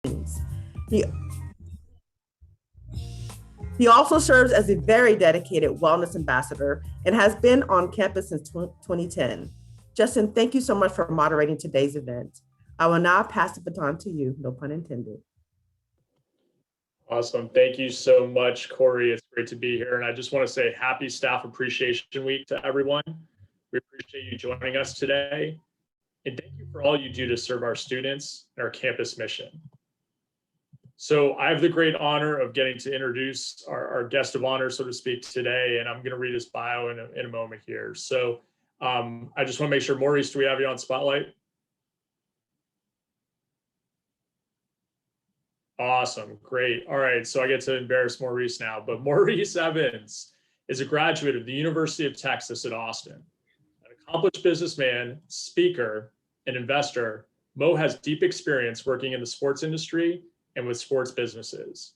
He, he also serves as a very dedicated wellness ambassador and has been on campus since 2010. Justin, thank you so much for moderating today's event. I will now pass the baton to you, no pun intended. Awesome. Thank you so much, Corey. It's great to be here. And I just want to say happy Staff Appreciation Week to everyone. We appreciate you joining us today. And thank you for all you do to serve our students and our campus mission. So I have the great honor of getting to introduce our guest of honor, so to speak, today. And I'm going to read his bio in a moment here. So I just want to make sure, Maurice, do we have you on Spotlight? Awesome. Great. All right. So I get to embarrass Maurice now, but Maurice Evans is a graduate of the University of Texas at Austin. An accomplished businessman, speaker, and investor, Mo has deep experience working in the sports industry and with sports businesses.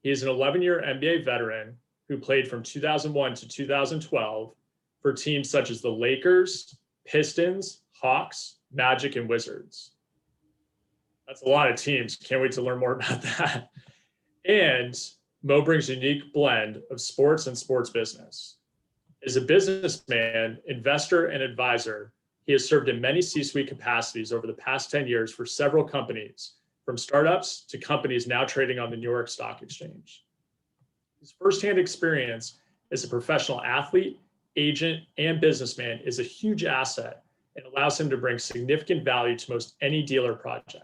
He is an 11-year NBA veteran who played from 2001 to 2012 for teams such as the Lakers, Pistons, Hawks, Magic, and Wizards. That's a lot of teams. Can't wait to learn more about that. And Mo brings a unique blend of sports and sports business. As a businessman, investor, and advisor, he has served in many C-suite capacities over the past 10 years for several companies, from startups to companies now trading on the New York Stock Exchange. His firsthand experience as a professional athlete, agent, and businessman is a huge asset and allows him to bring significant value to most any deal or project.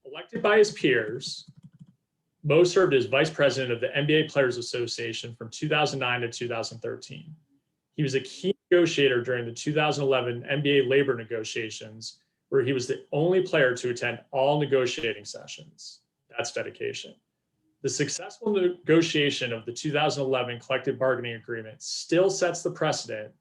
Elected by his peers, Mo served as vice president of the NBA Players Association from 2009 to 2013. He was a key negotiator during the 2011 NBA labor negotiations, where he was the only player to attend all negotiating sessions. That's dedication. The successful negotiation of the 2011 collective bargaining agreement still sets the precedent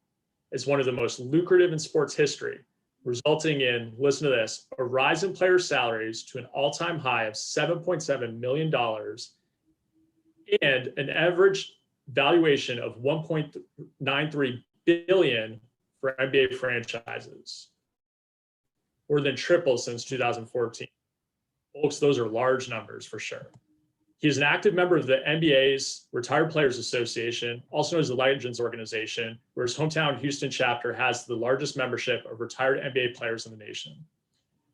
as one of the most lucrative in sports history, resulting in, listen to this, a rise in player salaries to an all-time high of $7.7 million and an average valuation of $1.93 billion for NBA franchises, more than triple since 2014. Folks, those are large numbers for sure. He is an active member of the NBA's Retired Players Association, also known as the Legends Organization, where his hometown Houston chapter has the largest membership of retired NBA players in the nation.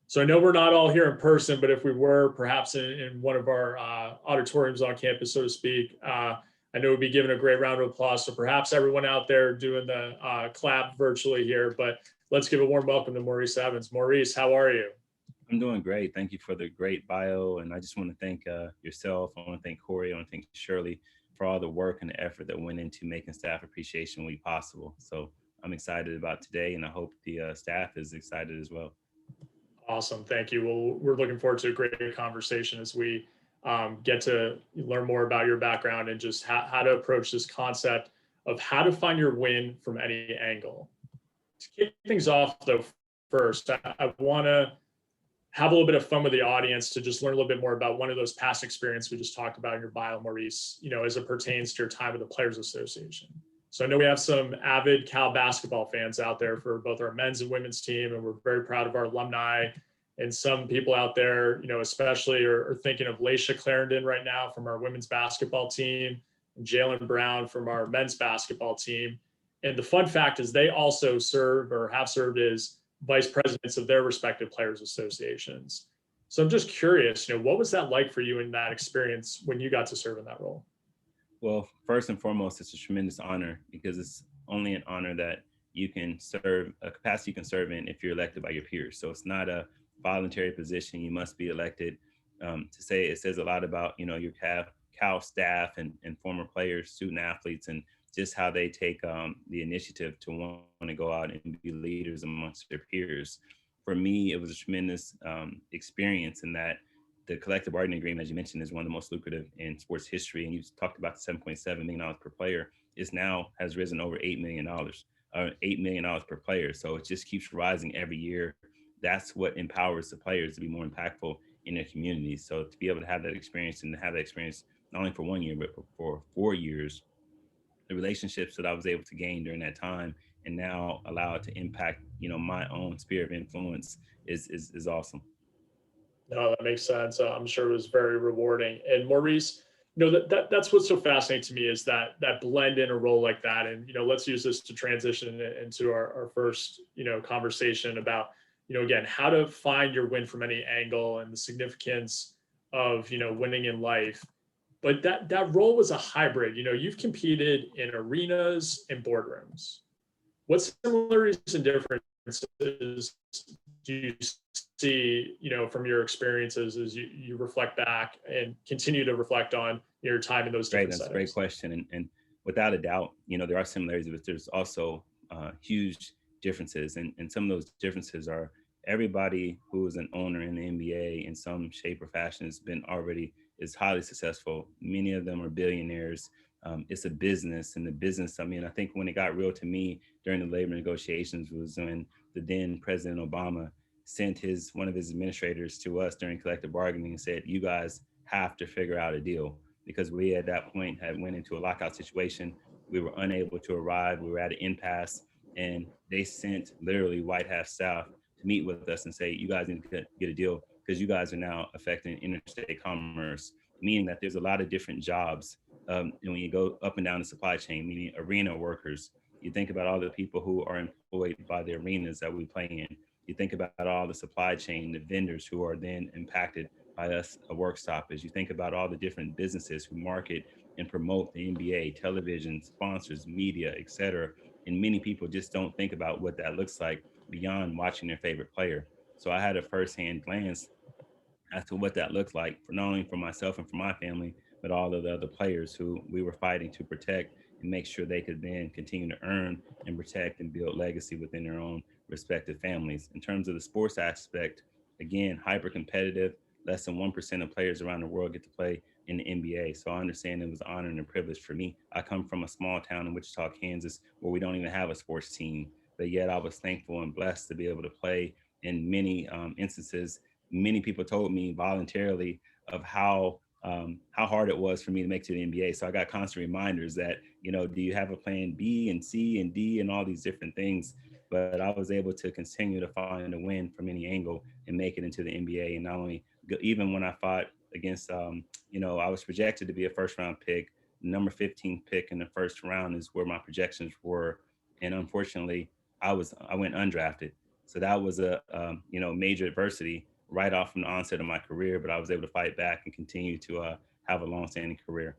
So I know we're not all here in person, but if we were perhaps in one of our auditoriums on campus, so to speak, I know we'd be given a great round of applause. So perhaps everyone out there doing the clap virtually here, but let's give a warm welcome to Maurice Evans. Maurice, how are you? I'm doing great. Thank you for the great bio. And I just want to thank yourself. I want to thank Corey. I want to thank Shirley for all the work and the effort that went into making Staff Appreciation Week possible. So I'm excited about today, and I hope the staff is excited as well. Awesome. Thank you. Well, we're looking forward to a great conversation as we get to learn more about your background and just how to approach this concept of how to find your win from any angle. To kick things off, though, first, I want to have a little bit of fun with the audience to just learn a little bit more about one of those past experiences we just talked about in your bio, Maurice, as it pertains to your time with the Players Association. So I know we have some avid Cal basketball fans out there for both our men's and women's team, and we're very proud of our alumni. And some people out there, especially are thinking of Laisha Clarendon right now from our women's basketball team, and Jalen Brown from our men's basketball team. And the fun fact is they also serve or have served as vice presidents of their respective players associations. So I'm just curious, what was that like for you in that experience when you got to serve in that role? Well, first and foremost, it's a tremendous honor because it's only an honor that you can serve, a capacity you can serve in if you're elected by your peers. So it's not a voluntary position. You must be elected. To say it says a lot about, your Cal staff and former players, student athletes, and just how they take the initiative to want to go out and be leaders amongst their peers. For me, it was a tremendous experience in that the collective bargaining agreement, as you mentioned, is one of the most lucrative in sports history. And you talked about the $7.7 million per player. It now has risen over $8 million per player. So it just keeps rising every year. That's what empowers the players to be more impactful in their communities. So to be able to have that experience and to have that experience not only for 1 year, but for 4 years, the relationships that I was able to gain during that time and now allow it to impact, my own sphere of influence is awesome. No, that makes sense. I'm sure it was very rewarding. And Maurice, that's what's so fascinating to me is that blend in a role like that. And let's use this to transition into our first conversation about again how to find your win from any angle and the significance of winning in life. But that role was a hybrid. You've competed in arenas and boardrooms. What similarities and differences do you see, from your experiences as you reflect back and continue to reflect on your time in those different That's settings? a great question. And without a doubt, there are similarities, but there's also huge differences. And some of those differences are everybody who is an owner in the NBA in some shape or fashion is highly successful. Many of them are billionaires. It's a business, and the business, I think when it got real to me during the labor negotiations was when the then President Obama sent one of his administrators to us during collective bargaining and said, you guys have to figure out a deal, because we at that point had went into a lockout situation. We were unable to arrive. We were at an impasse, and they sent literally White House staff to meet with us and say, you guys need to get a deal because you guys are now affecting interstate commerce, meaning that there's a lot of different jobs. And when you go up and down the supply chain, meaning arena workers, you think about all the people who are employed by the arenas that we play in. You think about all the supply chain, the vendors who are then impacted by us, a work stoppage. You think about all the different businesses who market and promote the NBA, television, sponsors, media, et cetera. And many people just don't think about what that looks like beyond watching their favorite player. So I had a firsthand glance as to what that looked like, for not only for myself and for my family, but all of the other players who we were fighting to protect and make sure they could then continue to earn and protect and build legacy within their own respective families. In terms of the sports aspect, again, hyper competitive, less than 1% of players around the world get to play in the NBA. So I understand it was an honor and a privilege for me. I come from a small town in Wichita, Kansas, where we don't even have a sports team, but yet I was thankful and blessed to be able to play in many instances. Many people told me voluntarily of how hard it was for me to make to the NBA. So I got constant reminders that, do you have a plan B and C and D and all these different things? But I was able to continue to find a win from any angle and make it into the NBA. And not only, even when I fought against, I was projected to be a first round pick. Number 15 pick in the first round is where my projections were. And unfortunately, I went undrafted. So that was a major adversity right off from the onset of my career, but I was able to fight back and continue to have a long-standing career.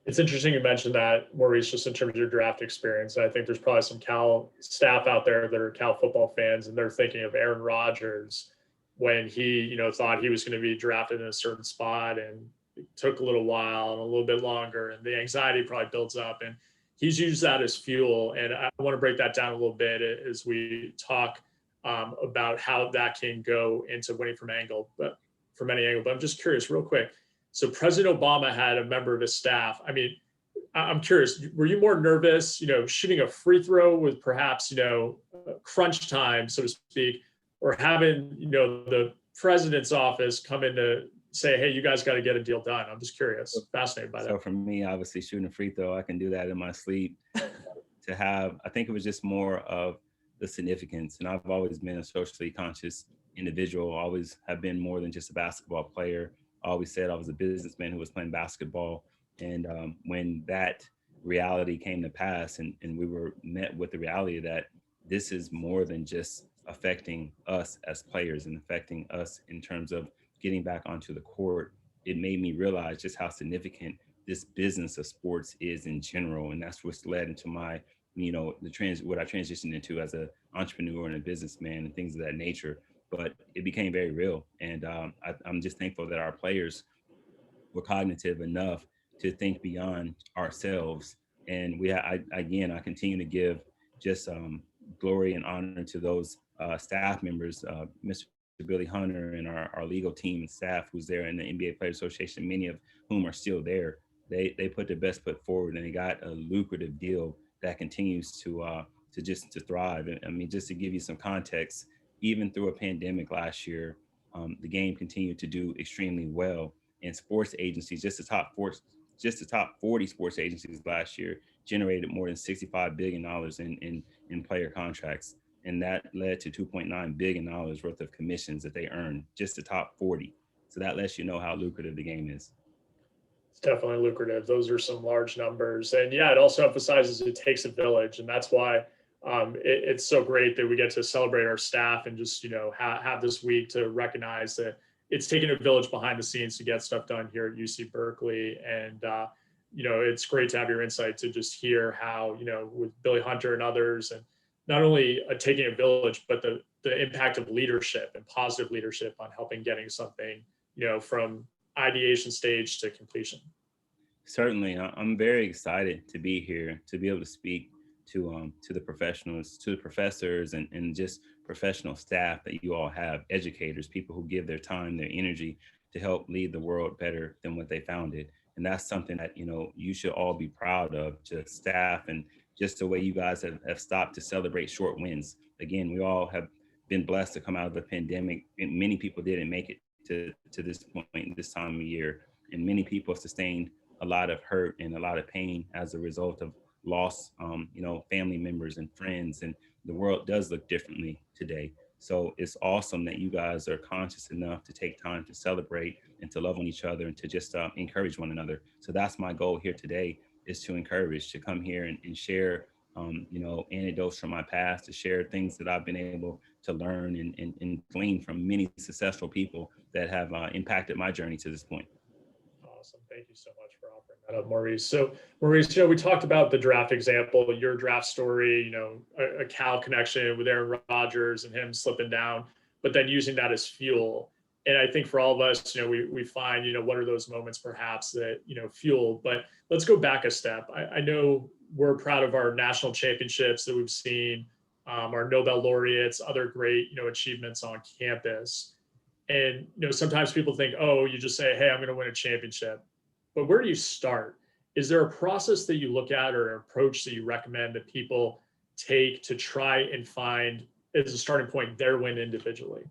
It's interesting you mentioned that, Maurice, just in terms of your draft experience. I think there's probably some Cal staff out there that are Cal football fans, and they're thinking of Aaron Rodgers when he, thought he was going to be drafted in a certain spot, and it took a little while and a little bit longer, and the anxiety probably builds up. And he's used that as fuel. And I want to break that down a little bit as we talk about how that can go into winning from any angle. But I'm just curious, real quick. So President Obama had a member of his staff. I mean, I'm curious, were you more nervous, shooting a free throw with perhaps, crunch time, so to speak, or having, the president's office come in to say, hey, you guys got to get a deal done? I'm just curious, fascinated by that. So for me, obviously shooting a free throw, I can do that in my sleep. I think it was just more of the significance. And I've always been a socially conscious individual, always have been more than just a basketball player. I always said I was a businessman who was playing basketball. And when that reality came to pass and we were met with the reality that this is more than just affecting us as players and affecting us in terms of getting back onto the court, it made me realize just how significant this business of sports is in general. And that's what's led into my, what I transitioned into as an entrepreneur and a businessman and things of that nature. But it became very real. And I'm just thankful that our players were cognitive enough to think beyond ourselves. And I continue to give just glory and honor to those staff members, Mr. Billy Hunter and our legal team and staff who's there in the NBA Players Association, many of whom are still there. They put their best foot forward and they got a lucrative deal that continues to thrive. I mean, just to give you some context, even through a pandemic last year, the game continued to do extremely well. And sports agencies, just the top 40 sports agencies last year generated more than $65 billion in player contracts. And that led to $2.9 billion worth of commissions that they earned, just the top 40. So that lets you know how lucrative the game is. It's definitely lucrative. Those are some large numbers. And yeah, it also emphasizes it takes a village. And that's why it's so great that we get to celebrate our staff and just, have this week to recognize that it's taking a village behind the scenes to get stuff done here at UC Berkeley. And, it's great to have your insight to just hear how, with Billy Hunter and others, and not only taking a village, but the impact of leadership and positive leadership on helping getting something, from ideation stage to completion. Certainly, I'm very excited to be here, to be able to speak to the professionals, to the professors, and just professional staff that you all have, educators, people who give their time, their energy to help lead the world better than what they found it. And that's something that, you should all be proud of, to staff, and just the way you guys have stopped to celebrate short wins. Again, we all have been blessed to come out of a pandemic, and many people didn't make it to this point, this time of year. And many people sustained a lot of hurt and a lot of pain as a result of lost, family members and friends. And the world does look differently today. So it's awesome that you guys are conscious enough to take time to celebrate and to love on each other and to just encourage one another. So that's my goal here today, is to encourage, to come here and share, anecdotes from my past, to share things that I've been able to learn and glean from many successful people that have impacted my journey to this point. Awesome. Thank you so much for offering that up, Maurice. So Maurice, we talked about the draft example, your draft story, a Cal connection with Aaron Rodgers and him slipping down, but then using that as fuel. And I think for all of us, we find, what are those moments perhaps that, fuel, but let's go back a step. I know we're proud of our national championships that we've seen, our Nobel laureates, other great, achievements on campus. And, sometimes people think, oh, you just say, hey, I'm going to win a championship. But where do you start? Is there a process that you look at or an approach that you recommend that people take to try and find, as a starting point, their win individually?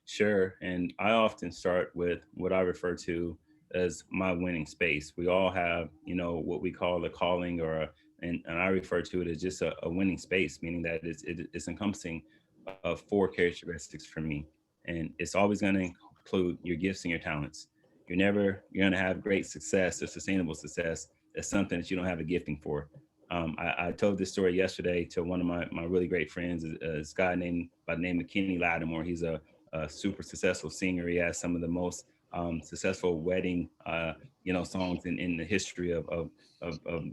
Sure. And I often start with what I refer to as my winning space. We all have, what we call a calling, and I refer to it as just a winning space, meaning that it's encompassing of 4 characteristics for me. And it's always going to include your gifts and your talents. You're going to have great success or sustainable success as something that you don't have a gifting for. I told this story yesterday to one of my really great friends, this guy by the name of Kenny Lattimore. He's a super successful singer. He has some of the most successful wedding, songs in the history of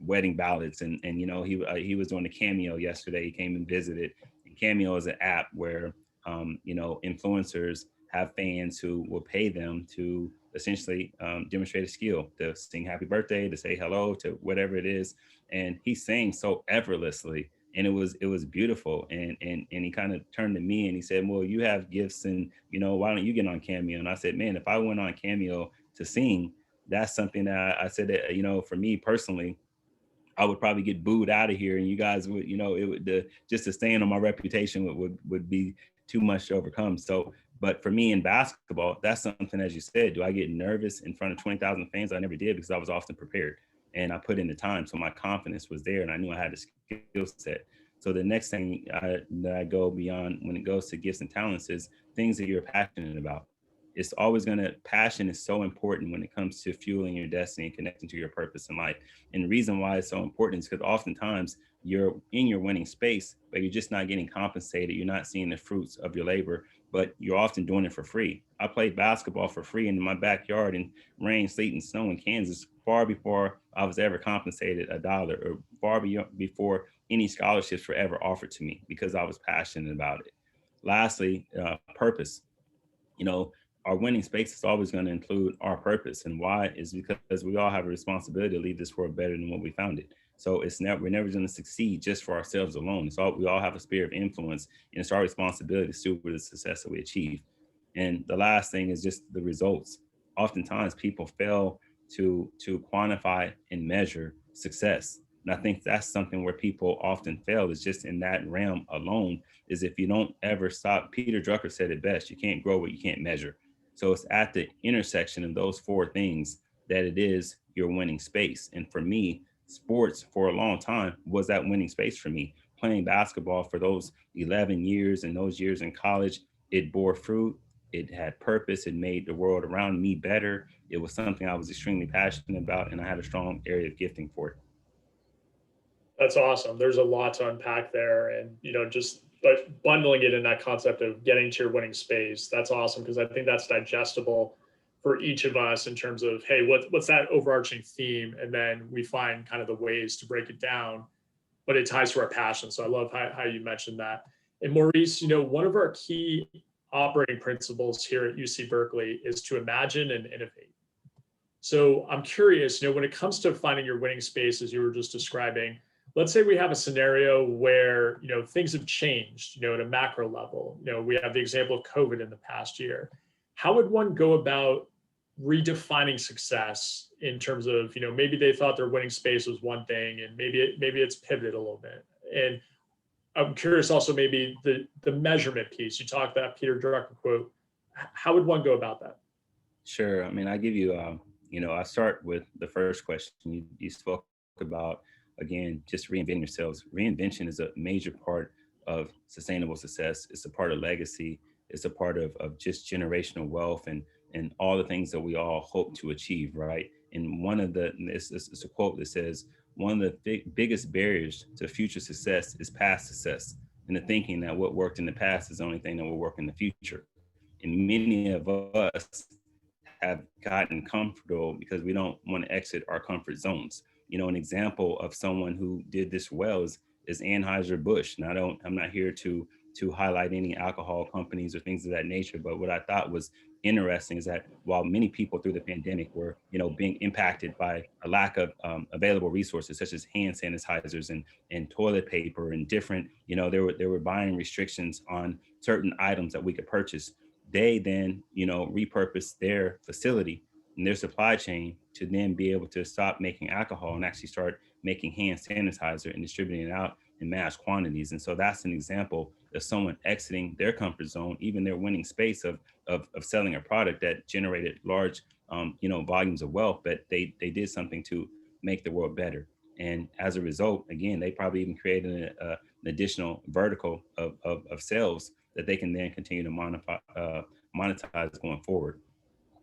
wedding ballads. And he was doing a Cameo yesterday. He came and visited. And Cameo is an app where influencers have fans who will pay them to essentially demonstrate a skill, to sing happy birthday, to say hello, to whatever it is. And he sang so effortlessly, and it was beautiful. And he kind of turned to me and he said, well, you have gifts, and why don't you get on Cameo? And I said, man, if I went on Cameo to sing, that's something that I said that, for me personally, I would probably get booed out of here, and you guys would, it would, just to stand on my reputation would be too much to overcome. So, but for me in basketball, that's something, as you said, do I get nervous in front of 20,000 fans? I never did, because I was often prepared and I put in the time. So my confidence was there and I knew I had the skill set. So the next thing that I go beyond when it goes to gifts and talents is things that you're passionate about. It's always passion is so important when it comes to fueling your destiny and connecting to your purpose in life. And the reason why it's so important is because oftentimes you're in your winning space, but you're just not getting compensated. You're not seeing the fruits of your labor, but you're often doing it for free. I played basketball for free in my backyard in rain, sleet, and snow in Kansas far before I was ever compensated $1, or far before any scholarships were ever offered to me, because I was passionate about it. Lastly, purpose. Our winning space is always going to include our purpose. And why is because we all have a responsibility to leave this world better than what we found it. So we're never going to succeed just for ourselves alone. We all have a sphere of influence, and it's our responsibility to steward the success that we achieve. And the last thing is just the results. Oftentimes people fail to quantify and measure success. And I think that's something where people often fail, is just in that realm alone, is if you don't ever stop. Peter Drucker said it best: you can't grow what you can't measure. So it's at the intersection of those 4 things that it is your winning space. And for me, sports for a long time was that winning space for me. playing basketball for those 11 years and those years in college, it bore fruit. It had purpose. It made the world around me better. It was something I was extremely passionate about, and I had a strong area of gifting for it. That's awesome. There's a lot to unpack there, and just but bundling it in that concept of getting to your winning space. That's awesome, because I think that's digestible for each of us in terms of, hey, what's that overarching theme, and then we find kind of the ways to break it down, but it ties to our passion. So I love how you mentioned that. And Maurice, one of our key operating principles here at UC Berkeley is to imagine and innovate. So I'm curious, when it comes to finding your winning space, as you were just describing, let's say we have a scenario where, things have changed, at a macro level. We have the example of COVID in the past year. How would one go about redefining success in terms of, maybe they thought their winning space was one thing, and maybe it's pivoted a little bit. And I'm curious also, maybe the measurement piece. You talked that Peter Drucker quote. How would one go about that? Sure. I mean, I give you, I start with the first question. You spoke about, again, just reinventing yourselves. Reinvention is a major part of sustainable success. It's a part of legacy. It's a part of just generational wealth and all the things that we all hope to achieve, right? And it's a quote that says, one of the biggest barriers to future success is past success, and the thinking that what worked in the past is the only thing that will work in the future. And many of us have gotten comfortable because we don't want to exit our comfort zones. An example of someone who did this well is Anheuser-Busch. And I'm not here to highlight any alcohol companies or things of that nature, but what I thought was interesting is that while many people through the pandemic were, being impacted by a lack of available resources such as hand sanitizers and toilet paper and different, there were buying restrictions on certain items that we could purchase. They then, repurposed their facility and their supply chain to then be able to stop making alcohol and actually start making hand sanitizer and distributing it out in mass quantities. And so that's an example of someone exiting their comfort zone, even their winning space of selling a product that generated large, volumes of wealth, but they did something to make the world better. And as a result, again, they probably even created an additional vertical of sales that they can then continue to monetize going forward.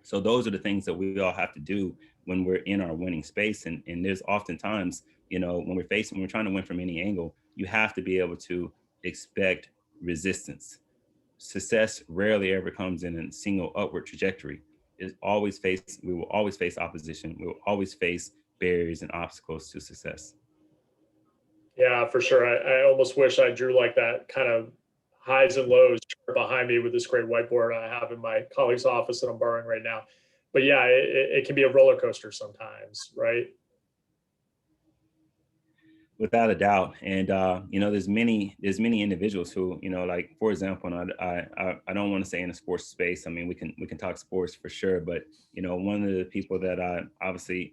So those are the things that we all have to do when we're in our winning space. And there's oftentimes, when we're trying to win from any angle, you have to be able to expect resistance. Success rarely ever comes in a single upward trajectory. We will always face opposition. We will always face barriers and obstacles to success. Yeah, for sure. I almost wish I drew like that kind of highs and lows behind me with this great whiteboard I have in my colleague's office that I'm borrowing right now. But yeah, it can be a roller coaster sometimes, right? Without a doubt. And there's many individuals who, like, for example, and I don't want to say in a sports space. I mean, we can talk sports for sure, but one of the people that I obviously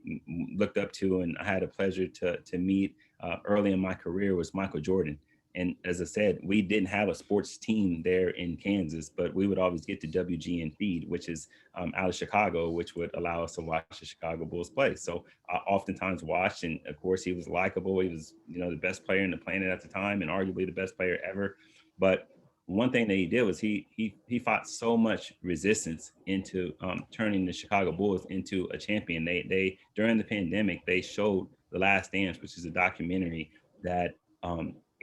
looked up to and I had a pleasure to meet early in my career was Michael Jordan. And as I said, we didn't have a sports team there in Kansas, but we would always get to WGN Feed, which is out of Chicago, which would allow us to watch the Chicago Bulls play. So I oftentimes watched, and of course he was likable. He was, the best player in the planet at the time and arguably the best player ever. But one thing that he did was he fought so much resistance into turning the Chicago Bulls into a champion. They during the pandemic, they showed The Last Dance, which is a documentary that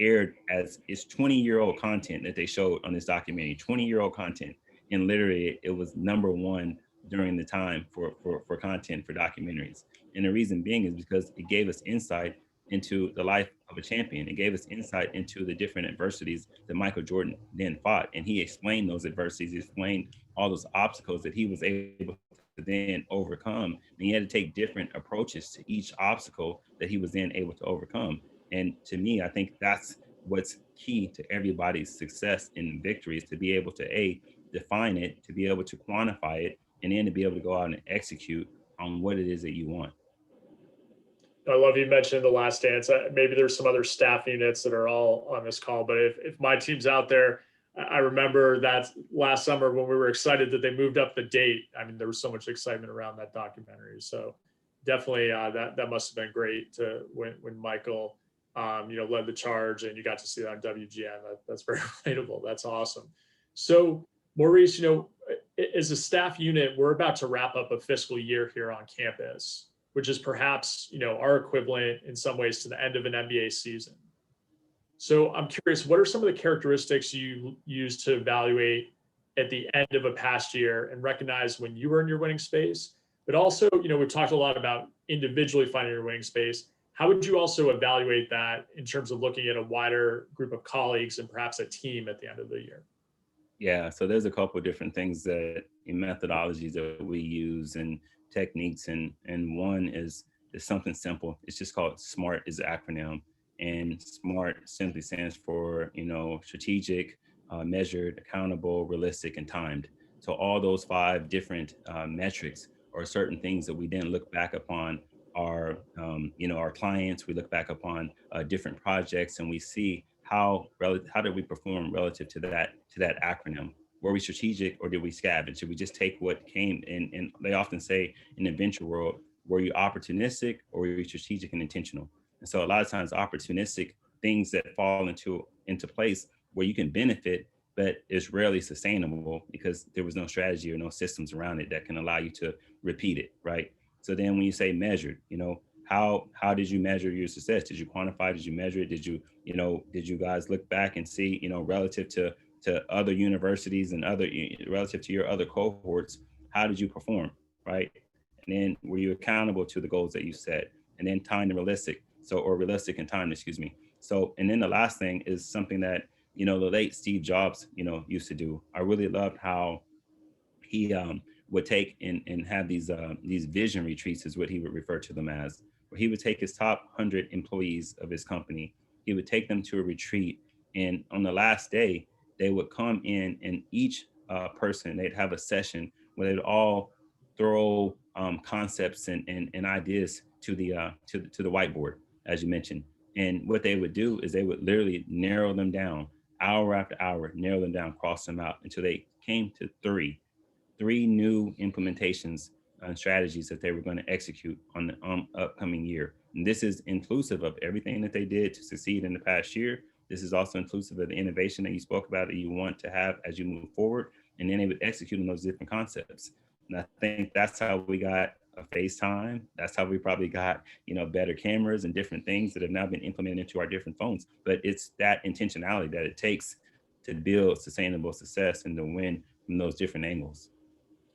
aired as it's 20-year-old content that they showed on this documentary, 20-year-old content. And literally it was number one during the time for content for documentaries. And the reason being is because it gave us insight into the life of a champion. It gave us insight into the different adversities that Michael Jordan then fought. And he explained those adversities, he explained all those obstacles that he was able to then overcome. And he had to take different approaches to each obstacle that he was then able to overcome. And to me, I think that's what's key to everybody's success and victory is to be able to define it, to be able to quantify it, and then to be able to go out and execute on what it is that you want. I love you mentioned The Last Dance. Maybe there's some other staff units that are all on this call, but if my team's out there, I remember that last summer when we were excited that they moved up the date. I mean, there was so much excitement around that documentary. So definitely that must have been great when Michael led the charge, and you got to see that on WGN. That's very relatable. That's awesome. So Maurice, as a staff unit, we're about to wrap up a fiscal year here on campus, which is perhaps, our equivalent in some ways to the end of an MBA season. So I'm curious, what are some of the characteristics you use to evaluate at the end of a past year and recognize when you were in your winning space? But also, we've talked a lot about individually finding your winning space. How would you also evaluate that in terms of looking at a wider group of colleagues and perhaps a team at the end of the year? Yeah, so there's a couple of different things that in methodologies that we use and techniques, and one is something simple. It's just called SMART is the acronym, and SMART simply stands for strategic, measured, accountable, realistic, and timed. So all those 5 different metrics are certain things that we then look back upon our our clients. We look back upon different projects, and we see how did we perform relative to that acronym. Were we strategic or did we scavenge? Did we just take what came in? And they often say in the venture world, were you opportunistic or were you strategic and intentional? And so a lot of times opportunistic things that fall into place where you can benefit, but it's rarely sustainable because there was no strategy or no systems around it that can allow you to repeat it, right? So then when you say measured, how did you measure your success? Did you quantify? Did you measure it? Did you guys look back and see, relative to other universities and relative to your other cohorts, how did you perform, right? And then were you accountable to the goals that you set? And then timed and realistic. Or realistic and timed, excuse me. So, and then the last thing is something that, the late Steve Jobs, used to do. I really loved how he would take and have these vision retreats, is what he would refer to them as, where he would take his top 100 employees of his company. He would take them to a retreat, and on the last day, they would come in, and each person, they'd have a session where they'd all throw concepts and ideas to the whiteboard, as you mentioned. And what they would do is they would literally narrow them down, hour after hour, narrow them down, cross them out until they came to three new implementations and strategies that they were going to execute on the upcoming year. And this is inclusive of everything that they did to succeed in the past year. This is also inclusive of the innovation that you spoke about that you want to have as you move forward. And then they would execute on those different concepts. And I think that's how we got a FaceTime. That's how we probably got, better cameras and different things that have now been implemented into our different phones. But it's that intentionality that it takes to build sustainable success and to win from those different angles.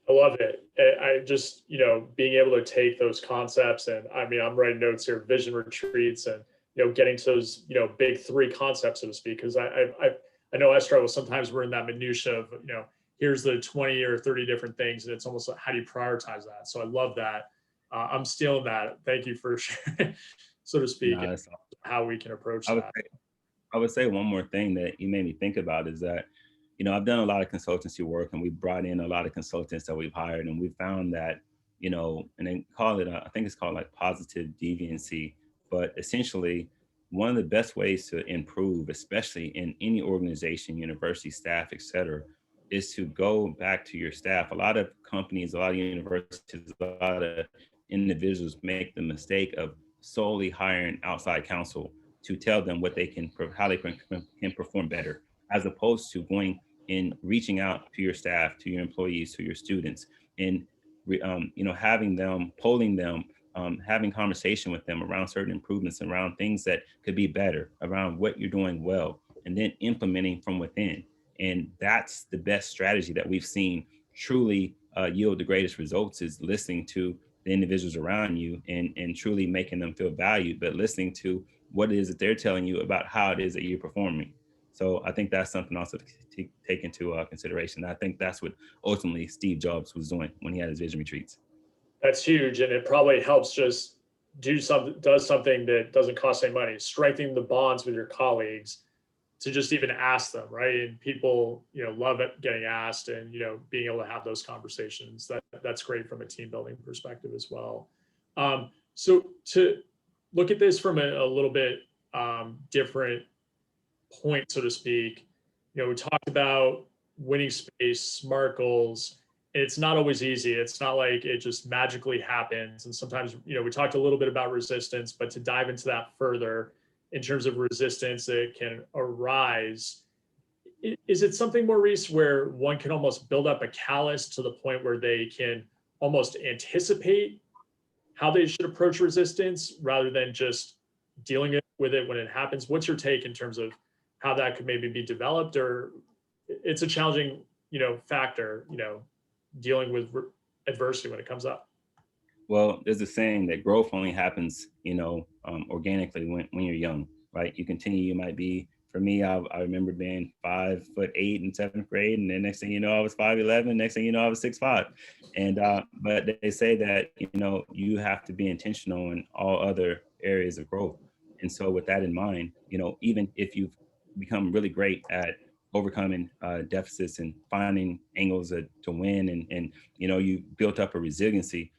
I love it. I just, being able to take those concepts, and I'm writing notes here, vision retreats, and, getting to those, big 3 concepts, so to speak, because I know I struggle. Sometimes we're in that minutia of, here's the 20 or 30 different things, and it's almost like, how do you prioritize that? So I love that. I'm stealing that. Thank you for sharing, so to speak, No, how we can approach that. I would say one more thing that you made me think about is that, I've done a lot of consultancy work, and we've brought in a lot of consultants that we've hired, and we found that, and they call it, I think it's called like positive deviancy, but essentially one of the best ways to improve, especially in any organization, university, staff, et cetera, is to go back to your staff. A lot of companies, a lot of universities, a lot of individuals make the mistake of solely hiring outside counsel to tell them what they can, how they can perform better, as opposed to going and reaching out to your staff, to your employees, to your students, and having them, polling them, having conversation with them around certain improvements, around things that could be better, around what you're doing well, and then implementing from within. And that's the best strategy that we've seen truly yield the greatest results, is listening to the individuals around you and truly making them feel valued, but listening to what it is that they're telling you about how it is that you're performing. So I think that's something also to take into consideration. I think that's what ultimately Steve Jobs was doing when he had his vision retreats. That's huge. And it probably helps just does something that doesn't cost any money, strengthening the bonds with your colleagues to just even ask them, right? And people, love it getting asked, and, being able to have those conversations. That's great from a team building perspective as well. So to look at this from a little bit different point, so to speak, we talked about winning space, SMART goals. It's not always easy. It's not like it just magically happens. And sometimes, we talked a little bit about resistance, but to dive into that further, in terms of resistance that can arise. Is it something, Maurice, where one can almost build up a callus to the point where they can almost anticipate how they should approach resistance rather than just dealing with it when it happens? What's your take in terms of how that could maybe be developed? Or it's a challenging, factor, dealing with adversity when it comes up? Well, there's a saying that growth only happens, organically when you're young, right? You continue, you might be, for me, I remember being 5'8" in 7th grade. And then next thing you know, I was 5'11". Next thing you know, I was 6'5". And, but they say that, you have to be intentional in all other areas of growth. And so with that in mind, even if you've become really great at overcoming deficits and finding angles to win, and you built up a resiliency,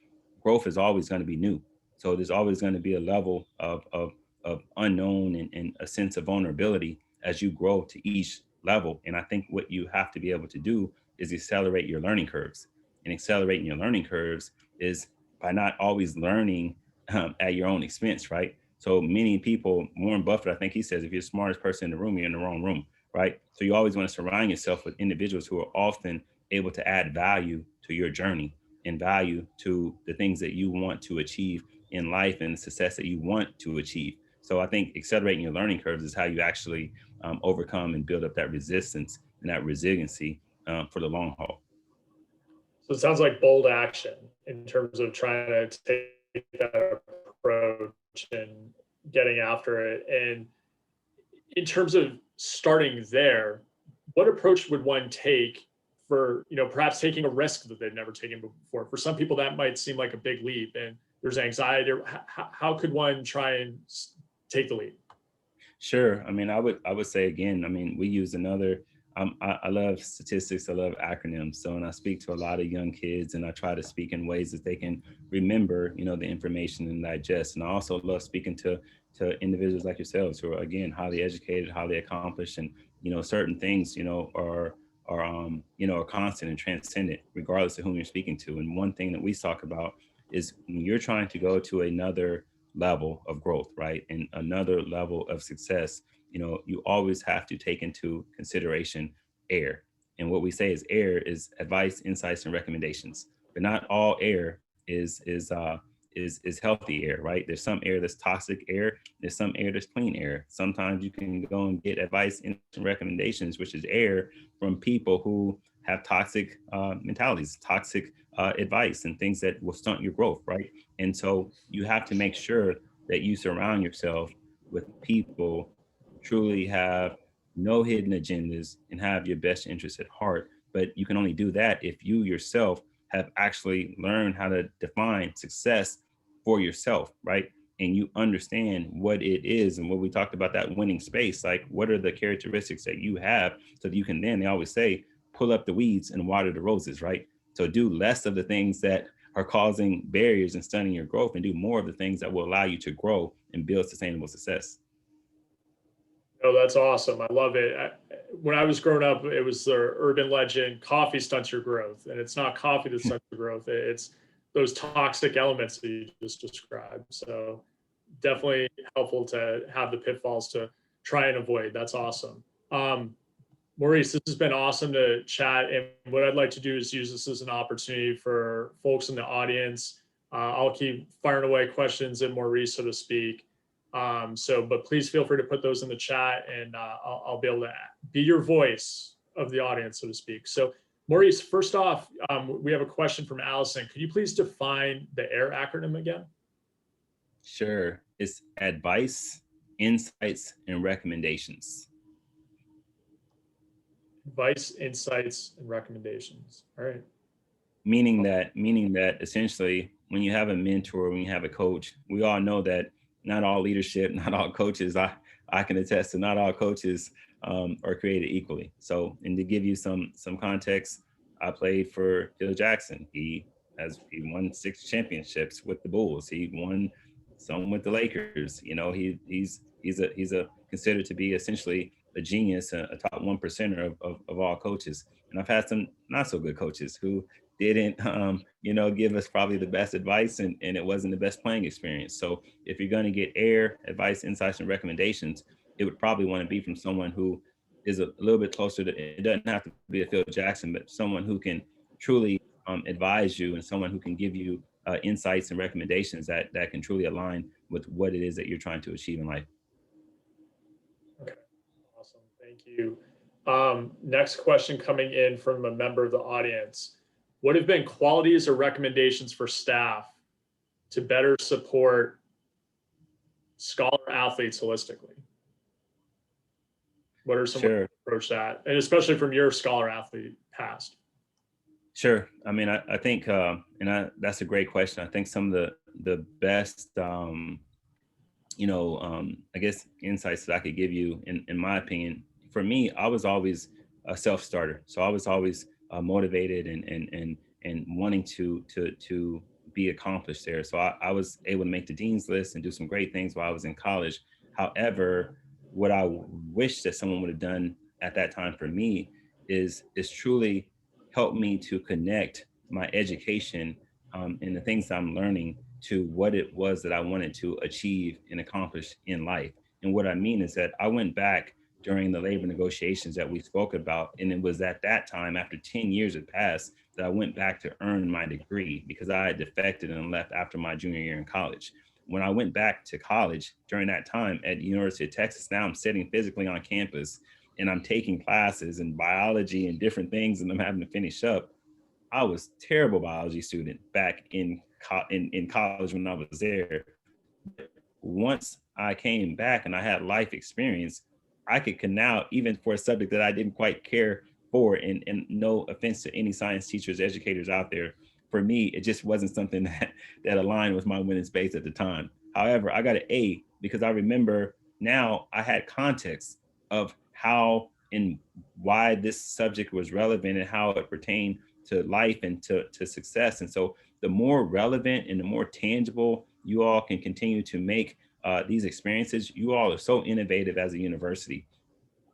growth is always going to be new. So there's always going to be a level of unknown and a sense of vulnerability as you grow to each level. And I think what you have to be able to do is accelerate your learning curves. And accelerating your learning curves is by not always learning at your own expense, right? So many people, Warren Buffett, I think he says, if you're the smartest person in the room, you're in the wrong room, right? So you always want to surround yourself with individuals who are often able to add value to your journey and value to the things that you want to achieve in life and the success that you want to achieve. So I think accelerating your learning curves is how you actually overcome and build up that resistance and that resiliency for the long haul. So it sounds like bold action in terms of trying to take that approach and getting after it. And in terms of starting there, what approach would one take for, perhaps taking a risk that they've never taken before? For some people, that might seem like a big leap and there's anxiety. How could one try and take the leap? Sure. I mean, I would say again, we use another, I love statistics. I love acronyms. So when I speak to a lot of young kids and I try to speak in ways that they can remember, the information and digest. And I also love speaking to individuals like yourselves who are, again, highly educated, highly accomplished, and, certain things, are constant and transcendent, regardless of whom you're speaking to. And one thing that we talk about is when you're trying to go to another level of growth, right, and another level of success, you always have to take into consideration air. And what we say is air is advice, insights, and recommendations. But not all air is healthy air, right? There's some air that's toxic air. There's some air that's clean air. Sometimes you can go and get advice and recommendations, which is air from people who have toxic mentalities, toxic advice, and things that will stunt your growth, right? And so you have to make sure that you surround yourself with people who truly have no hidden agendas and have your best interests at heart. But you can only do that if you yourself have actually learned how to define success for yourself, right? And you understand what it is and what we talked about, that winning space. Like, what are the characteristics that you have so that you can then, they always say, pull up the weeds and water the roses, right? So do less of the things that are causing barriers and stunting your growth, and do more of the things that will allow you to grow and build sustainable success. Oh, that's awesome. I love it. When I was growing up, it was the urban legend, coffee stunts your growth. And it's not coffee that stunts your growth. It's those toxic elements that you just described. So definitely helpful to have the pitfalls to try and avoid. That's awesome. Maurice, this has been awesome to chat. And what I'd like to do is use this as an opportunity for folks in the audience. I'll keep firing away questions at Maurice, so to speak. But please feel free to put those in the chat, and I'll be able to be your voice of the audience, so to speak. So Maurice, first off, we have a question from Allison. Could you please define the AIR acronym again? Sure. It's advice, insights, and recommendations. Advice, insights, and recommendations. All right. Meaning that essentially, when you have a mentor, when you have a coach, we all know that not all leadership, not all coaches, I can attest to, not all coaches are created equally. So, and to give you some context, I played for Phil Jackson. He won 6 championships with the Bulls. He won some with the Lakers. He's considered to be essentially a genius, a top 1%er of all coaches. And I've had some not so good coaches who didn't, give us probably the best advice, and it wasn't the best playing experience. So if you're going to get advice, insights, and recommendations, it would probably want to be from someone who is a little bit closer to, it doesn't have to be a Phil Jackson, but someone who can truly advise you, and someone who can give you insights and recommendations that can truly align with what it is that you're trying to achieve in life. Okay, awesome, thank you. Next question coming in from a member of the audience. What have been qualities or recommendations for staff to better support scholar athletes holistically? What are some ways to approach that? And especially from your scholar athlete past. Sure. I mean, I think, that's a great question. I think some of the best, I guess, insights that I could give you, in my opinion, for me, I was always a self-starter. So I was always motivated and wanting to be accomplished there. So I was able to make the dean's list and do some great things while I was in college. However, what I wish that someone would have done at that time for me is truly help me to connect my education and the things I'm learning to what it was that I wanted to achieve and accomplish in life. And what I mean is that I went back during the labor negotiations that we spoke about, and it was at that time, after 10 years had passed, that I went back to earn my degree, because I had defected and left after my junior year in college. When I went back to college during that time at the University of Texas, now I'm sitting physically on campus and I'm taking classes in biology and different things, and I'm having to finish up. I was a terrible biology student back in college when I was there. Once I came back and I had life experience, I could now, even for a subject that I didn't quite care for, and no offense to any science teachers, educators out there, for me, it just wasn't something that aligned with my winning space at the time. However, I got an A because I remember now I had context of how and why this subject was relevant and how it pertained to life and to success. And so the more relevant and the more tangible you all can continue to make these experiences, you all are so innovative as a university.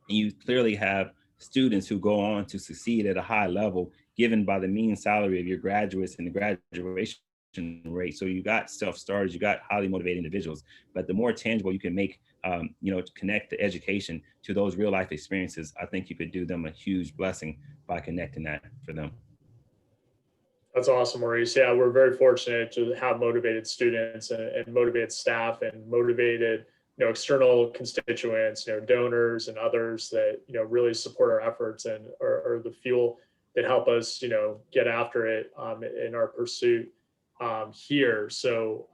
And you clearly have students who go on to succeed at a high level, given by the mean salary of your graduates and the graduation rate. So you got self-starters, you got highly motivated individuals, but the more tangible you can make, to connect the education to those real life experiences, I think you could do them a huge blessing by connecting that for them. That's awesome, Maurice. Yeah, we're very fortunate to have motivated students and motivated staff and motivated, external constituents, donors and others that, really support our efforts and are the fuel that help us, get after it in our pursuit here. So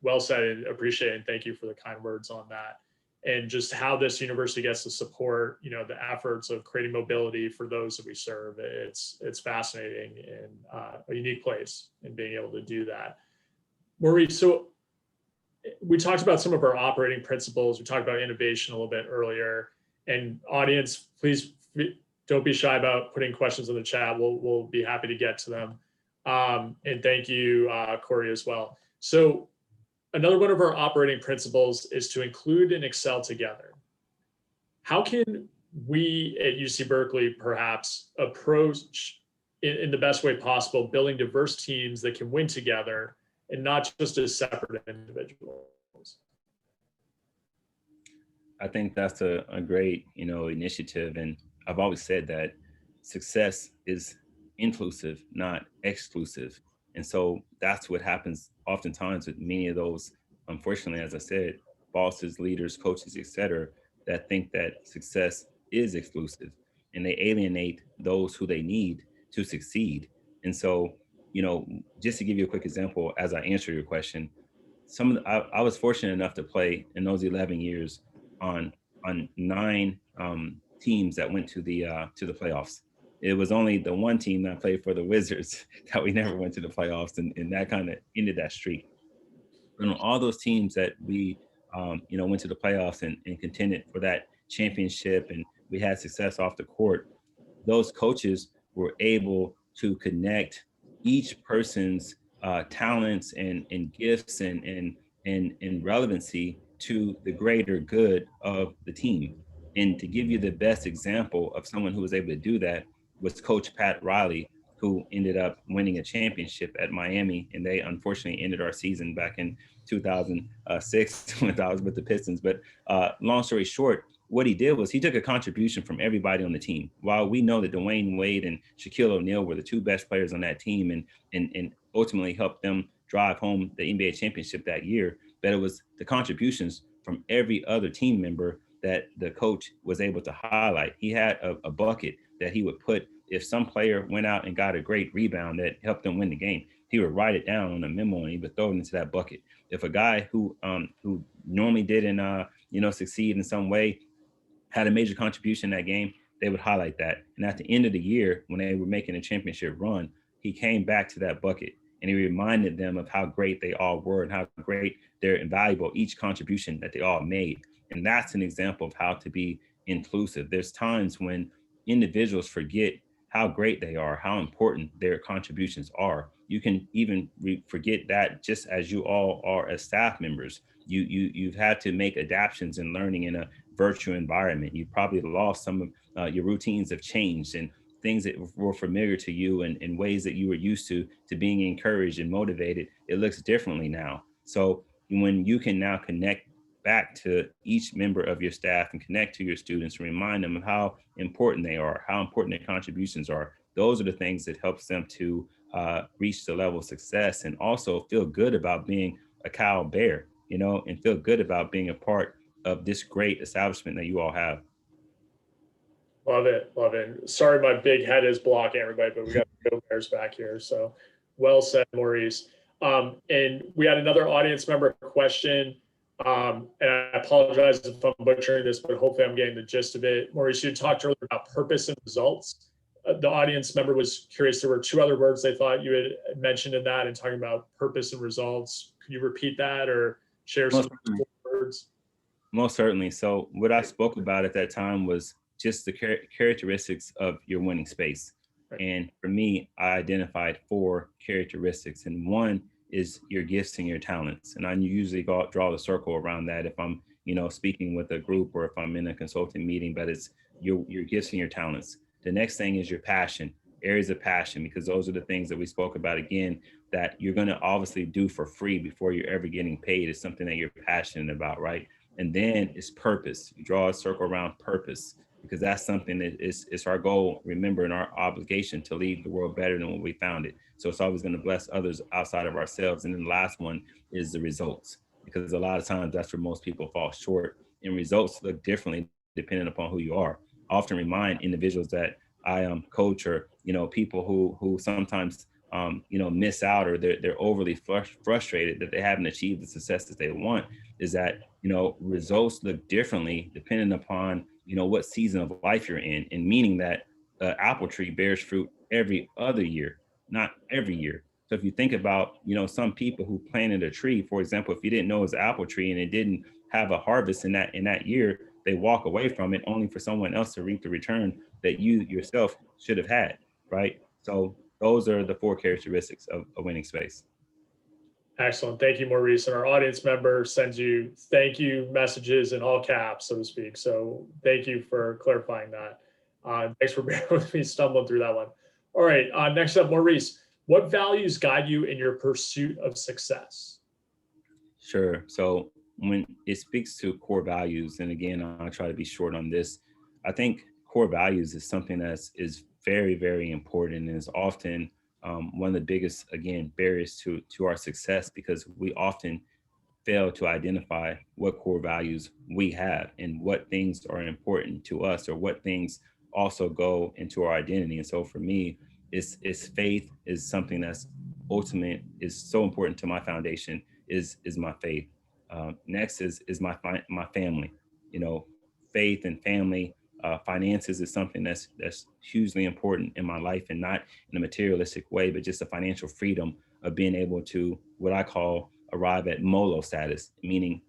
well said, and appreciate it. And thank you for the kind words on that. And just how this university gets to support, the efforts of creating mobility for those that we serve. It's fascinating and a unique place in being able to do that. Maurice, so we talked about some of our operating principles. We talked about innovation a little bit earlier. And audience, please don't be shy about putting questions in the chat. We'll be happy to get to them. And thank you, Corey, as well. So another one of our operating principles is to include and excel together. How can we at UC Berkeley perhaps approach in the best way possible building diverse teams that can win together and not just as separate individuals? I think that's a great, initiative. And I've always said that success is inclusive, not exclusive. And so that's what happens oftentimes with many of those, unfortunately, as I said, bosses, leaders, coaches, et cetera, that think that success is exclusive, and they alienate those who they need to succeed. And so, just to give you a quick example, as I answer your question, I was fortunate enough to play in those 11 years on 9 teams that went to the playoffs. It was only the one team that played for, the Wizards, that we never went to the playoffs, and that kind of ended that streak. And on all those teams that we, went to the playoffs and contended for that championship, and we had success off the court, those coaches were able to connect each person's talents and gifts and relevancy to the greater good of the team. And to give you the best example of someone who was able to do that was Coach Pat Riley, who ended up winning a championship at Miami. And they unfortunately ended our season back in 2006 when I was with the Pistons. But long story short, what he did was he took a contribution from everybody on the team. While we know that Dwayne Wade and Shaquille O'Neal were the two best players on that team and ultimately helped them drive home the NBA championship that year, but it was the contributions from every other team member that the coach was able to highlight. He had a bucket that he would put if some player went out and got a great rebound that helped them win the game. He would write it down on a memo and he would throw it into that bucket. If a guy who normally didn't succeed in some way had a major contribution in that game, they would highlight that. And at the end of the year, when they were making a championship run, he came back to that bucket and he reminded them of how great they all were and how great they're invaluable, each contribution that they all made. And that's an example of how to be inclusive. There's times when individuals forget how great they are, how important their contributions are. You can even forget that just as you all are as staff members. You've had to make adaptations and learning in a virtual environment. You probably lost some of your routines have changed and things that were familiar to you and ways that you were used to being encouraged and motivated, it looks differently now. So when you can now connect back to each member of your staff and connect to your students and remind them of how important they are, how important their contributions are, those are the things that helps them to reach the level of success and also feel good about being a Cal Bear, and feel good about being a part of this great establishment that you all have. Love it. Love it. Sorry, my big head is blocking everybody, but we got Go Bears back here. So well said, Maurice. And we had another audience member question. And I apologize if I'm butchering this, but hopefully I'm getting the gist of it. Maurice, you talked earlier about purpose and results. The audience member was curious. There were two other words they thought you had mentioned in that and talking about purpose and results. Could you repeat that or share some words? Most certainly. So what I spoke about at that time was just the characteristics of your winning space. Right. And for me, I identified 4 characteristics. And one is your gifts and your talents. And I usually draw the circle around that if I'm, speaking with a group or if I'm in a consulting meeting, but it's your gifts and your talents. The next thing is your passion, areas of passion, because those are the things that we spoke about again, that you're going to obviously do for free before you're ever getting paid. It's something that you're passionate about, right? And then it's purpose. You draw a circle around purpose because that's something that is our goal, remember, and our obligation to leave the world better than when we found it. So it's always going to bless others outside of ourselves. And then the last one is the results, because a lot of times that's where most people fall short. And results look differently depending upon who you are. I often remind individuals that I coach or, people who sometimes miss out or they're overly frustrated that they haven't achieved the success that they want, is that, results look differently depending upon, what season of life you're in, and meaning that apple tree bears fruit every other year, not every year. So if you think about, some people who planted a tree, for example, if you didn't know it was an apple tree and it didn't have a harvest in that year, they walk away from it only for someone else to reap the return that you yourself should have had, right? So those are the 4 characteristics of a winning space. Excellent. Thank you, Maurice. And our audience member sends you thank you messages in all caps, so to speak. So thank you for clarifying that. Thanks for bearing with me stumbling through that one. All right. Next up, Maurice, what values guide you in your pursuit of success? Sure. So when it speaks to core values, and again, I'll try to be short on this, I think core values is something that is very, very important and is often one of the biggest, again, barriers to our success, because we often fail to identify what core values we have and what things are important to us or what things also go into our identity. And so for me, it's faith is something that's ultimate, is so important to my foundation, is my faith. Next is my family. Faith and family. Finances is something that's hugely important in my life, and not in a materialistic way, but just a financial freedom of being able to, what I call, arrive at MOLO status, meaning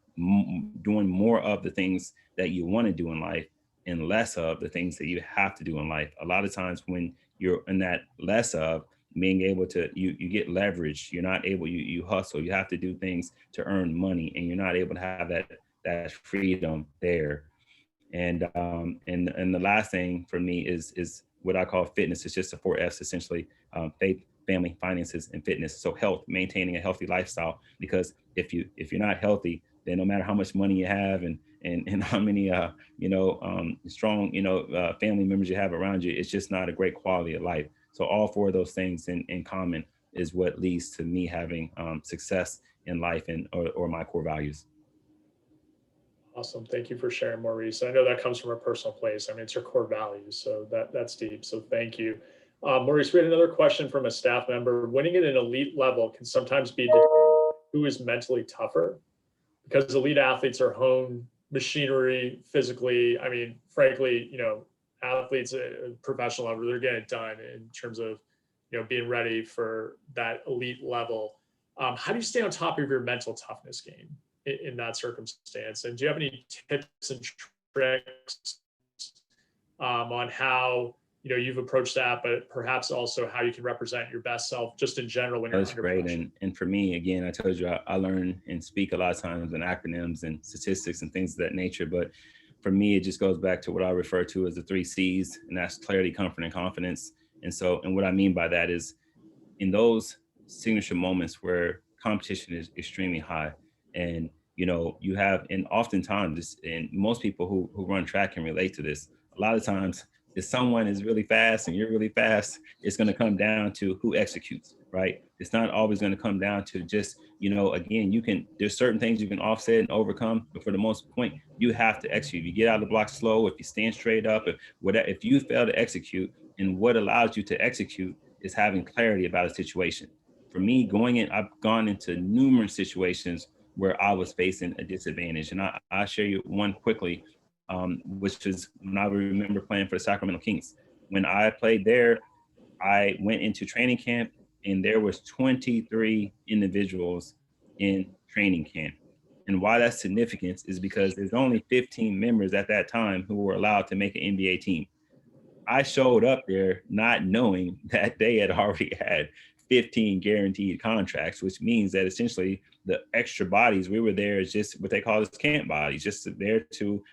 doing more of the things that you want to do in life and less of the things that you have to do in life. A lot of times when you're in that less of, being able to, you get leverage, you're not able, you hustle, you have to do things to earn money, and you're not able to have that freedom there. And the last thing for me is what I call fitness. It's just the 4 F's essentially: faith, family, finances, and fitness. So health, maintaining a healthy lifestyle, because if you're not healthy, then no matter how much money you have and how many strong family members you have around you, it's just not a great quality of life. So all 4 of those things in common is what leads to me having success in life or my core values. Awesome. Thank you for sharing, Maurice. I know that comes from a personal place. I mean, it's your core values, so that's deep. So thank you. Maurice, we had another question from a staff member. Winning at an elite level can sometimes be who is mentally tougher, because elite athletes are honed machinery physically. I mean, frankly, athletes at professional level, they're getting it done in terms of, being ready for that elite level. How do you stay on top of your mental toughness game in that circumstance? And do you have any tips and tricks on how you've approached that, but perhaps also how you can represent your best self just in general when you're That's great. And for me, again, I told you I learn and speak a lot of times in acronyms and statistics and things of that nature. But for me, it just goes back to what I refer to as the 3 C's, and that's clarity, comfort, and confidence. And what I mean by that is, in those signature moments where competition is extremely high, and you have, and oftentimes, and most people who run track can relate to this. A lot of times, if someone is really fast and you're really fast, it's going to come down to who executes, right? It's not always going to come down to just, again, there's certain things you can offset and overcome, but for the most point, you have to execute. If you get out of the block slow, if you stand straight up, if you fail to execute, and what allows you to execute is having clarity about a situation. For me, I've gone into numerous situations where I was facing a disadvantage. And I'll share you one quickly, which is when I remember playing for the Sacramento Kings. When I played there, I went into training camp and there was 23 individuals in training camp. And why that's significant is because there's only 15 members at that time who were allowed to make an NBA team. I showed up there not knowing that they had already had 15 guaranteed contracts, which means that essentially the extra bodies, we were there as just what they call as camp bodies, just there to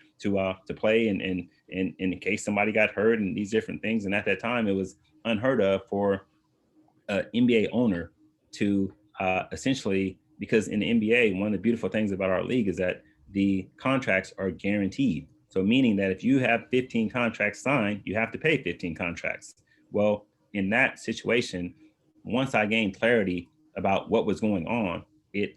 play and in case somebody got hurt and these different things. And at that time, it was unheard of for an NBA owner to essentially, because in the NBA, one of the beautiful things about our league is that the contracts are guaranteed. So meaning that if you have 15 contracts signed, you have to pay 15 contracts. Well, in that situation, once I gained clarity about what was going on, it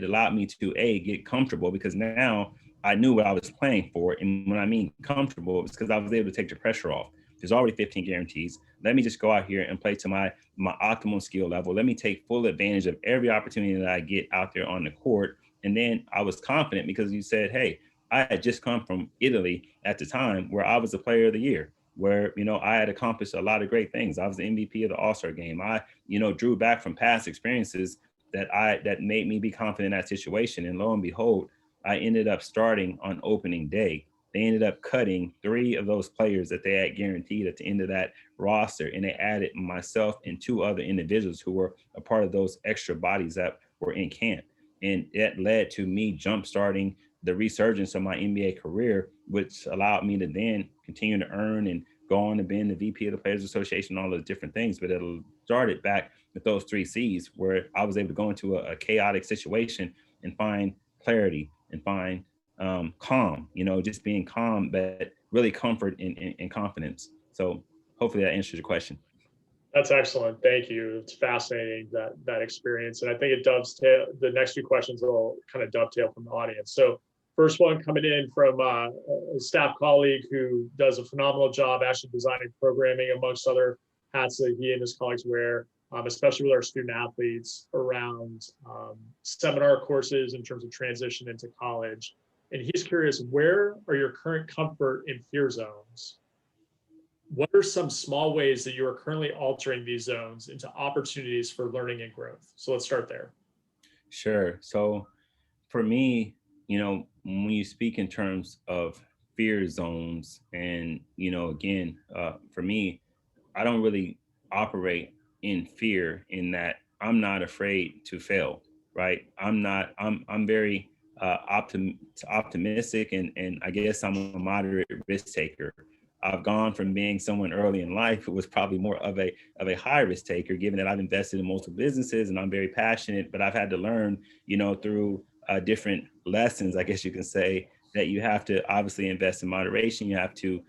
allowed me to get comfortable, because now I knew what I was playing for. And when I mean comfortable, it's because I was able to take the pressure off. There's already 15 guarantees. Let me just go out here and play to my optimal skill level. Let me take full advantage of every opportunity that I get out there on the court. And then I was confident because you said, hey, I had just come from Italy at the time where I was the player of the year, where, I had accomplished a lot of great things. I was the MVP of the All-Star game. I, drew back from past experiences that made me be confident in that situation. And lo and behold, I ended up starting on opening day. They ended up cutting 3 of those players that they had guaranteed at the end of that roster. And they added myself and 2 other individuals who were a part of those extra bodies that were in camp. And that led to me jump-starting the resurgence of my NBA career, which allowed me to then continue to earn and go on to being the VP of the Players Association, all those different things. But it started back with those 3 C's, where I was able to go into a chaotic situation and find clarity and find calm, just being calm, but really comfort and confidence. So hopefully that answers your question. That's excellent. Thank you. It's fascinating, that experience. And I think it dovetail, the next few questions will kind of dovetail from the audience. So first one coming in from a staff colleague who does a phenomenal job actually designing programming amongst other hats that he and his colleagues wear, especially with our student athletes around seminar courses in terms of transition into college. And he's curious, where are your current comfort and fear zones? What are some small ways that you are currently altering these zones into opportunities for learning and growth? So let's start there. Sure. So for me, when you speak in terms of fear zones, and, again, for me, I don't really operate in fear, in that I'm not afraid to fail, right? I'm very optimistic, and I guess I'm a moderate risk taker. I've gone from being someone early in life who was probably more of a high risk taker, given that I've invested in multiple businesses and I'm very passionate, but I've had to learn, through different lessons, I guess you can say, that you have to obviously invest in moderation. You have to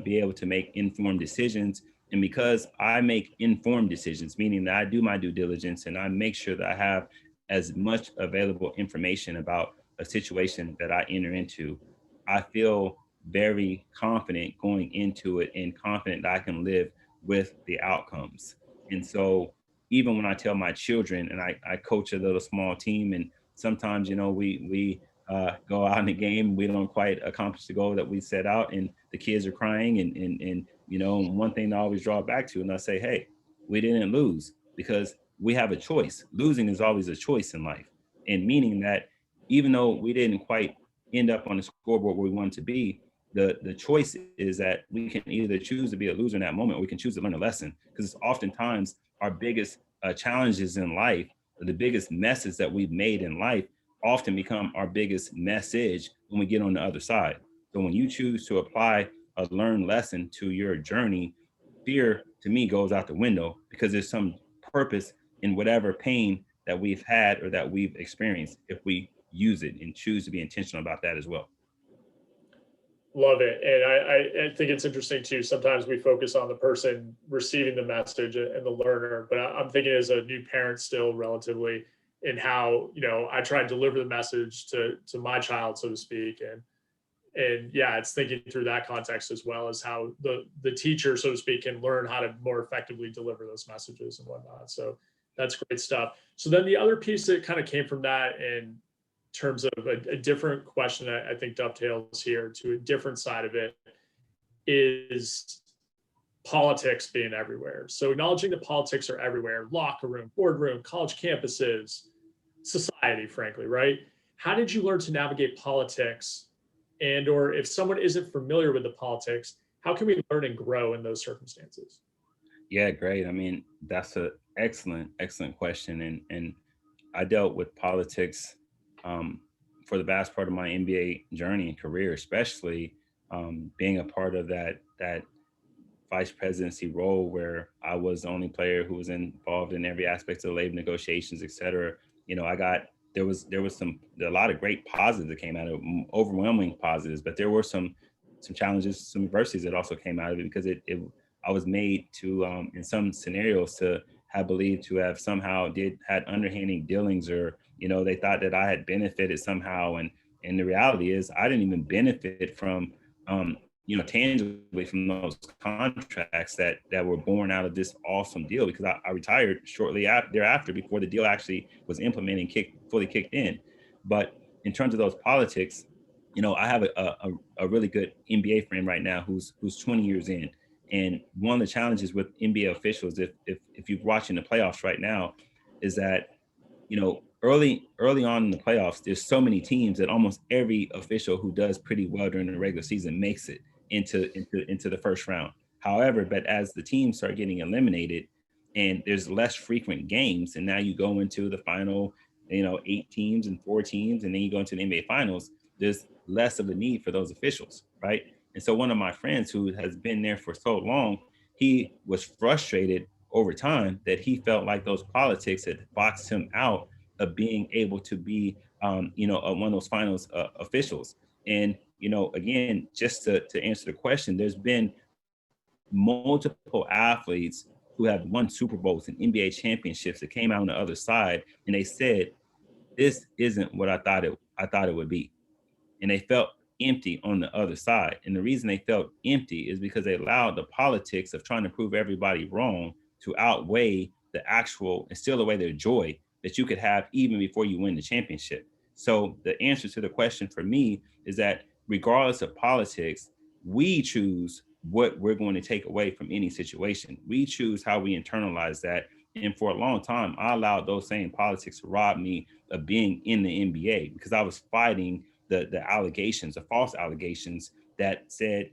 be able to make informed decisions. And because I make informed decisions, meaning that I do my due diligence and I make sure that I have as much available information about a situation that I enter into, I feel very confident going into it and confident that I can live with the outcomes. And so even when I tell my children, and I coach a little small team, and sometimes, we go out in the game, we don't quite accomplish the goal that we set out, and the kids are crying, and one thing I always draw back to, and I say, hey, we didn't lose because we have a choice. Losing is always a choice in life, and meaning that even though we didn't quite end up on the scoreboard where we wanted to be, the choice is that we can either choose to be a loser in that moment, or we can choose to learn a lesson. Because oftentimes our biggest challenges in life, the biggest messes that we've made in life, often become our biggest message when we get on the other side. So when you choose to apply a learned lesson to your journey, fear to me goes out the window, because there's some purpose in whatever pain that we've had or that we've experienced if we use it and choose to be intentional about that as well. Love it. And I think it's interesting too. Sometimes we focus on the person receiving the message and the learner, but I'm thinking as a new parent still relatively, in how, I try to deliver the message to my child, so to speak. And yeah, it's thinking through that context as well as how the teacher, so to speak, can learn how to more effectively deliver those messages and whatnot. So that's great stuff. So then the other piece that kind of came from that, in terms of a different question that I think dovetails here to a different side of it, is politics being everywhere. So acknowledging that politics are everywhere: locker room, boardroom, college campuses, society, frankly, right? How did you learn to navigate politics? And or if someone isn't familiar with the politics, how can we learn and grow in those circumstances? Yeah, great. I mean, that's an excellent question. And I dealt with politics for the vast part of my NBA journey and career, especially being a part of that vice presidency role where I was the only player who was involved in every aspect of the labor negotiations, et cetera. There was a lot of great positives that came out of it, overwhelming positives, but there were some challenges, some adversities that also came out of it, because I was made to in some scenarios to have believed to have somehow had underhanding dealings, or they thought that I had benefited somehow, and the reality is I didn't even benefit from tangibly from those contracts that were born out of this awesome deal, because I retired shortly thereafter, before the deal actually was implemented and fully kicked in. But in terms of those politics, I have a really good NBA friend right now who's 20 years in. And one of the challenges with NBA officials, if you're watching the playoffs right now, is that early on in the playoffs, there's so many teams that almost every official who does pretty well during the regular season makes it into the first round. However, but as the teams start getting eliminated and there's less frequent games, and now you go into the final, 8 teams and 4 teams, and then you go into the NBA finals, there's less of a need for those officials, right? And so one of my friends who has been there for so long, he was frustrated over time that he felt like those politics had boxed him out of being able to be, one of those finals officials. And, again, just to answer the question, there's been multiple athletes who have won Super Bowls and NBA championships that came out on the other side, and they said, this isn't what I thought it would be. And they felt empty on the other side. And the reason they felt empty is because they allowed the politics of trying to prove everybody wrong to outweigh the actual and steal away their joy that you could have even before you win the championship. So the answer to the question for me is that regardless of politics, we choose what we're going to take away from any situation. We choose how we internalize that. And for a long time, I allowed those same politics to rob me of being in the NBA, because I was fighting the allegations, the false allegations that said,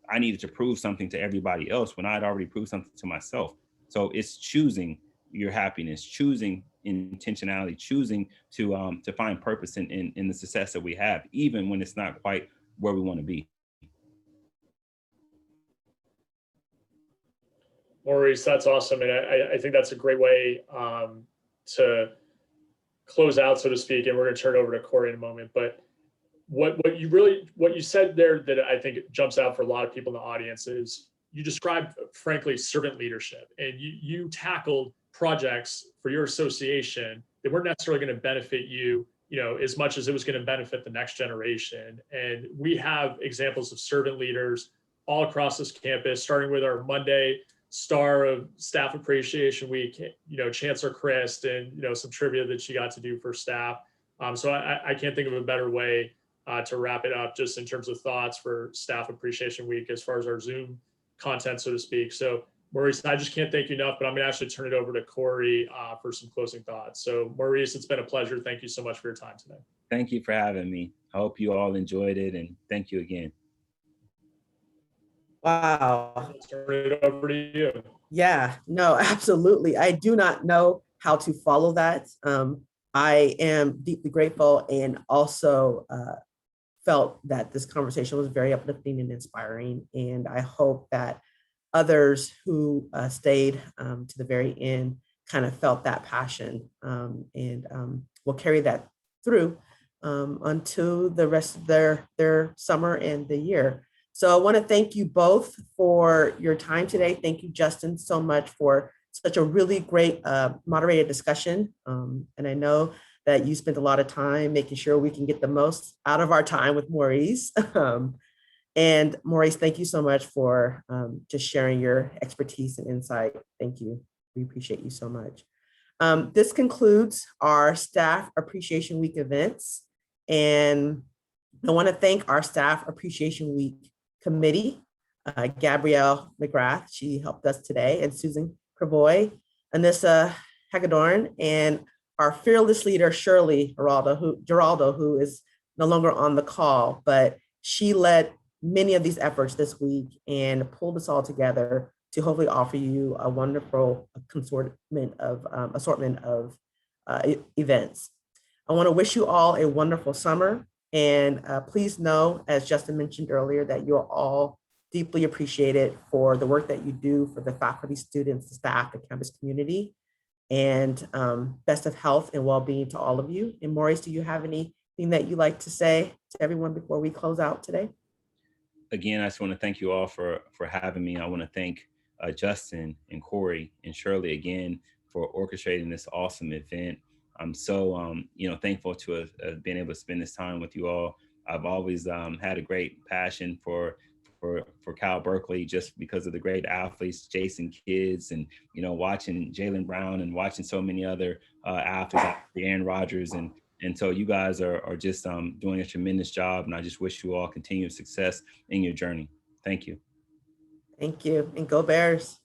I needed to prove something to everybody else when I had already proved something to myself. So it's choosing your happiness, choosing intentionality, choosing to find purpose in the success that we have, even when it's not quite where we want to be. Maurice, that's awesome. And I think that's a great way to close out, so to speak. And we're going to turn it over to Corey in a moment. But what you said there that I think jumps out for a lot of people in the audience is you described, frankly, servant leadership, and you tackled projects for your association that weren't necessarily going to benefit you, as much as it was going to benefit the next generation. And we have examples of servant leaders all across this campus, starting with our Monday star of Staff Appreciation Week, Chancellor Christ, and some trivia that she got to do for staff. So I can't think of a better way to wrap it up, just in terms of thoughts for Staff Appreciation Week as far as our Zoom content, so to speak. So Maurice, I just can't thank you enough, but I'm gonna actually turn it over to Corey for some closing thoughts. So Maurice, it's been a pleasure. Thank you so much for your time today. Thank you for having me. I hope you all enjoyed it, and thank you again. Wow. I'll turn it over to you. Yeah, no, absolutely. I do not know how to follow that. I am deeply grateful, and also felt that this conversation was very uplifting and inspiring. And I hope that others who stayed to the very end kind of felt that passion, and will carry that through until the rest of their summer and the year. So I want to thank you both for your time today. Thank you, Justin, so much for such a really great moderated discussion. And I know that you spent a lot of time making sure we can get the most out of our time with Maurice. And Maurice, thank you so much for just sharing your expertise and insight. Thank you. We appreciate you so much. This concludes our Staff Appreciation Week events. And I want to thank our Staff Appreciation Week committee, Gabrielle McGrath, she helped us today, and Susan Cravoy, Anissa Hagedorn, and our fearless leader, Shirley Geraldo, who is no longer on the call, but she led many of these efforts this week and pulled us all together to hopefully offer you a wonderful assortment of events. I want to wish you all a wonderful summer. And please know, as Justin mentioned earlier, that you're all deeply appreciated for the work that you do for the faculty, students, the staff, the campus community. And best of health and well-being to all of you. And Maurice, do you have anything that you'd like to say to everyone before we close out today? Again, I just want to thank you all for having me. I want to thank Justin and Corey and Shirley again for orchestrating this awesome event. I'm so thankful to have been able to spend this time with you all. I've always had a great passion for Cal Berkeley, just because of the great athletes, Jason Kids, and watching Jaylen Brown and watching so many other athletes, Aaron Rodgers, and so you guys are just doing a tremendous job, and I just wish you all continued success in your journey. Thank you. Thank you, and go Bears.